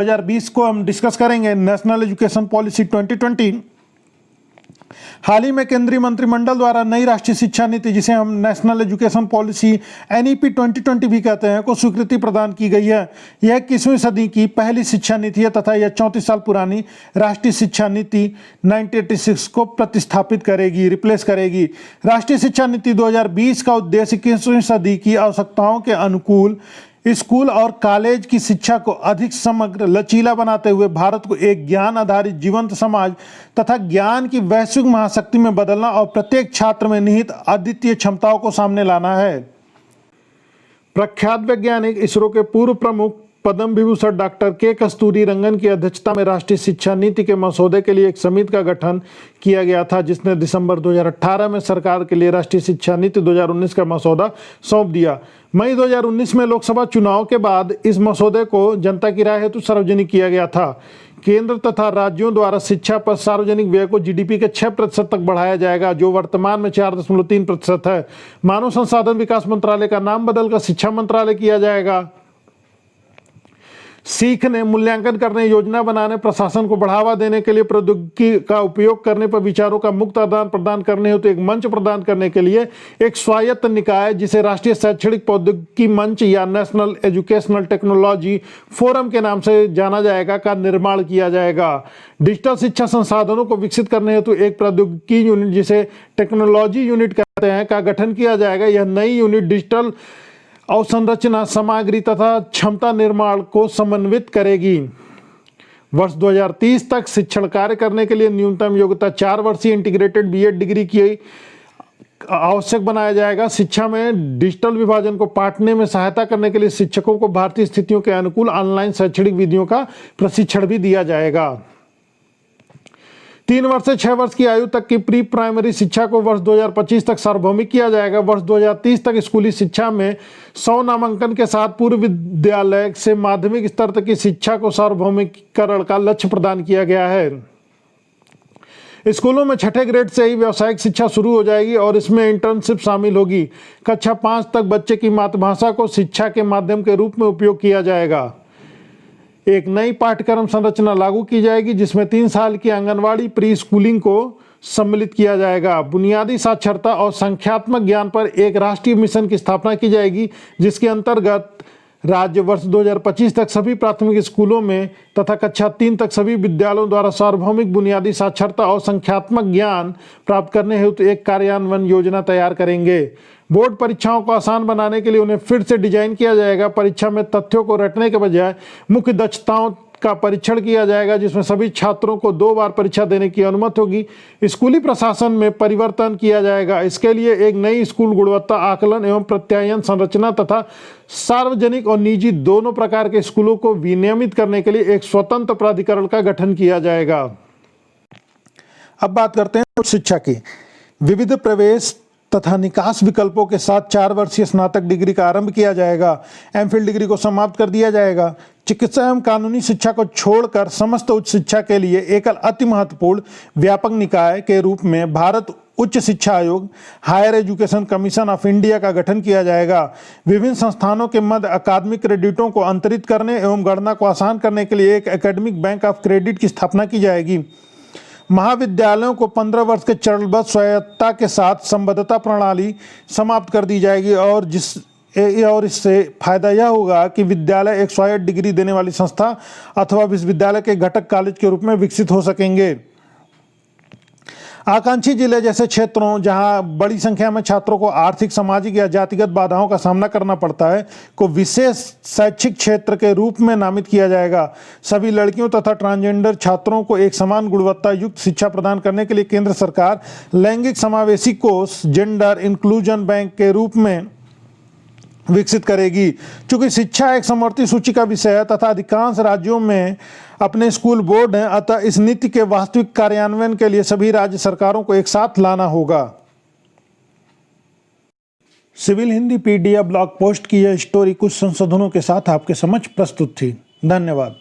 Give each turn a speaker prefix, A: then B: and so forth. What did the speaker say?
A: 2020 को हम डिस्कस करेंगे। National education policy 2020। हाल ही में केंद्रीय मंत्रिमंडल द्वारा नई राष्ट्रीय शिक्षा नीति, जिसे हम नेशनल एजुकेशन पॉलिसी NEP 2020 भी कहते हैं, को स्वीकृति प्रदान की गई है। यह 21वीं सदी की पहली शिक्षा नीति है तथा यह 34 साल पुरानी राष्ट्रीय शिक्षा नीति 1986 को प्रतिस्थापित करेगी, रिप्लेस करेगी। राष्ट्रीय शिक्षा नीति 2020 का उद्देश्य 21वीं सदी की आवश्यकताओं के अनुकूल स्कूल और कॉलेज की शिक्षा को अधिक समग्र, लचीला बनाते हुए भारत को एक ज्ञान आधारित जीवंत समाज तथा ज्ञान की वैश्विक महाशक्ति में बदलना और प्रत्येक छात्र में निहित अद्वितीय क्षमताओं को सामने लाना है। प्रख्यात वैज्ञानिक इसरो के पूर्व प्रमुख पद्म विभूषण डॉक्टर के कस्तूरी रंगन की अध्यक्षता में राष्ट्रीय शिक्षा नीति के मसौदे के लिए एक समिति का गठन किया गया था, जिसने दिसंबर 2018 में सरकार के लिए राष्ट्रीय शिक्षा नीति 2019 का मसौदा सौंप दिया। मई 2019 में लोकसभा चुनाव के बाद इस मसौदे को जनता की राय हेतु सार्वजनिक किया गया था। केंद्र तथा राज्यों द्वारा शिक्षा पर सार्वजनिक व्यय को GDP के 6% तक बढ़ाया जाएगा, जो वर्तमान में 4.3% है। मानव संसाधन विकास मंत्रालय का नाम बदलकर शिक्षा मंत्रालय किया जाएगा। सीखने, मूल्यांकन करने, योजना बनाने, प्रशासन को बढ़ावा देने के लिए प्रौद्योगिकी का उपयोग करने पर विचारों का मुक्त आदान प्रदान करने हेतु एक मंच प्रदान करने के लिए एक स्वायत्त निकाय, जिसे राष्ट्रीय शैक्षणिक प्रौद्योगिकी मंच या नेशनल एजुकेशनल टेक्नोलॉजी फोरम के नाम से जाना जाएगा, का निर्माण किया जाएगा। डिजिटल शिक्षा संसाधनों को विकसित करने हेतु एक प्रौद्योगिकी यूनिट, जिसे टेक्नोलॉजी यूनिट कहते हैं, का गठन किया जाएगा। यह नई यूनिट डिजिटल अवसंरचना, सामग्री तथा क्षमता निर्माण को समन्वित करेगी। वर्ष 2030 तक शिक्षण कार्य करने के लिए न्यूनतम योग्यता 4 वर्षीय इंटीग्रेटेड BEd डिग्री की आवश्यक बनाया जाएगा। शिक्षा में डिजिटल विभाजन को पाटने में सहायता करने के लिए शिक्षकों को भारतीय स्थितियों के अनुकूल ऑनलाइन शैक्षणिक विधियों का प्रशिक्षण भी दिया जाएगा। 3 वर्ष से 6 वर्ष की आयु तक की प्री प्राइमरी शिक्षा को वर्ष 2025 तक सार्वभौमिक किया जाएगा। वर्ष 2030 तक स्कूली शिक्षा में 100 नामांकन के साथ पूर्व विद्यालय से माध्यमिक स्तर तक की शिक्षा को सार्वभौमिकरण का लक्ष्य प्रदान किया गया है। स्कूलों में 6ठे ग्रेड से ही व्यावसायिक शिक्षा शुरू हो जाएगी और इसमें इंटर्नशिप शामिल होगी। कक्षा 5 तक बच्चे की मातृभाषा को शिक्षा के माध्यम के रूप में उपयोग किया जाएगा। एक नई पाठ्यक्रम संरचना लागू की जाएगी, जिसमें 3 साल की आंगनवाड़ी प्री स्कूलिंग को सम्मिलित किया जाएगा। बुनियादी साक्षरता और संख्यात्मक ज्ञान पर एक राष्ट्रीय मिशन की स्थापना की जाएगी, जिसके अंतर्गत राज्य वर्ष 2025 तक सभी प्राथमिक स्कूलों में तथा कक्षा 3 तक सभी विद्यालयों द्वारा सार्वभौमिक बुनियादी साक्षरता और संख्यात्मक ज्ञान प्राप्त करने हेतु एक कार्यान्वयन योजना तैयार करेंगे। बोर्ड परीक्षाओं को आसान बनाने के लिए उन्हें फिर से डिजाइन किया जाएगा। परीक्षा में तथ्यों को रटने के बजाय मुख्य दक्षताओं का परीक्षण किया जाएगा, जिसमें सभी छात्रों को 2 बार परीक्षा देने की अनुमति होगी। स्कूली प्रशासन में परिवर्तन किया जाएगा। इसके लिए एक नई स्कूल गुणवत्ता आकलन एवं प्रत्यायन संरचना तथा सार्वजनिक और निजी दोनों प्रकार के स्कूलों को विनियमित करने के लिए एक स्वतंत्र प्राधिकरण का गठन किया जाएगा। अब बात करते हैं उच्च शिक्षा की। विविध प्रवेश तथा निकास विकल्पों के साथ 4 वर्षीय स्नातक डिग्री का आरंभ किया जाएगा। MPhil डिग्री को समाप्त कर दिया जाएगा। चिकित्सा एवं कानूनी शिक्षा को छोड़कर समस्त उच्च शिक्षा के लिए एकल अति महत्वपूर्ण व्यापक निकाय के रूप में भारत उच्च शिक्षा आयोग, higher education commission of India का गठन किया जाएगा। विभिन्न संस्थानों के मध्य अकादमिक क्रेडिटों को अंतरित करने एवं गणना को आसान करने के लिए एक एकेडमिक बैंक ऑफ क्रेडिट की स्थापना की जाएगी। महाविद्यालयों को 15 वर्ष के चरणबद्ध स्वायत्तता के साथ संबद्धता प्रणाली समाप्त कर दी जाएगी और इससे फायदा यह होगा कि विद्यालय एक स्वायत्त डिग्री देने वाली संस्था अथवा विश्वविद्यालय के घटक कॉलेज के रूप में विकसित हो सकेंगे। आकांक्षी जिले जैसे क्षेत्रों जहां बड़ी संख्या में छात्रों को आर्थिक, सामाजिक या जातिगत बाधाओं का सामना करना पड़ता है, को विशेष शैक्षिक क्षेत्र के रूप में नामित किया जाएगा। सभी लड़कियों तथा ट्रांसजेंडर छात्रों को एक समान गुणवत्ता युक्त शिक्षा प्रदान करने के लिए केंद्र सरकार लैंगिक समावेशी कोष, जेंडर इंक्लूजन बैंक के रूप में विकसित करेगी। चूंकि शिक्षा एक समवर्ती सूची का विषय है तथा अधिकांश राज्यों में अपने स्कूल बोर्ड हैं, अतः इस नीति के वास्तविक कार्यान्वयन के लिए सभी राज्य सरकारों को एक साथ लाना होगा। Civil Hindi PDF blog post की यह स्टोरी कुछ संशोधनों के साथ आपके समक्ष प्रस्तुत थी। धन्यवाद।